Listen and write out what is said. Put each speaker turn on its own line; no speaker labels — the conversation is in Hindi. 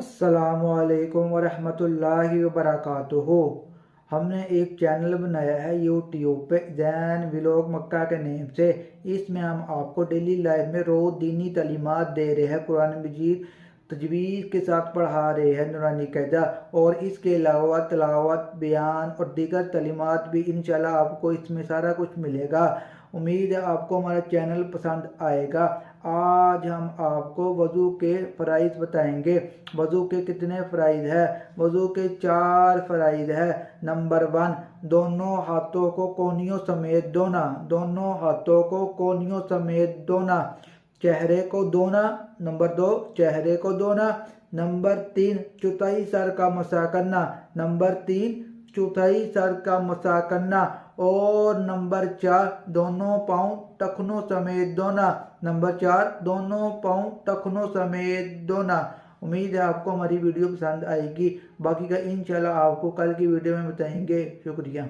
अस्सलामुअलैकुम वरहमतुल्लाहि वबरकातुहू। हमने एक चैनल बनाया है यूट्यूब पे जैन व्लॉग मक्का के नेम से। इसमें हम आपको डेली लाइफ में रोज़ दीनी तालीमात दे रहे हैं, कुरान मजीद तजवीज़ के साथ पढ़ा रहे हैं, नूरानी कायदा। और इसके अलावा तिलावत, बयान और दीगर तालीमात भी इंशाल्लाह आपको इसमें सारा कुछ मिलेगा। उम्मीद है आपको हमारा चैनल पसंद आएगा। आज हम आपको वज़ू के फ़राइज़ बताएंगे। वज़ू के कितने फ़राइज़ है? वज़ू के 4 फ़राइज़ है। नंबर 1, दोनों हाथों को कोहनियों समेत धोना। दोनों हाथों को कोहनियों समेत धोना। चेहरे को धोना। नंबर 2, चेहरे को धोना। नंबर 3, चौथाई सर का मसा करना। नंबर 3, चौथाई सर का मसा करना। और नंबर 4, दोनों पाँव टखनों समेत धोना। नंबर 4, दोनों पाँव टखनों समेत धोना। उम्मीद है आपको हमारी वीडियो पसंद आएगी। बाकी का इंशाल्लाह आपको कल की वीडियो में बताएंगे। शुक्रिया।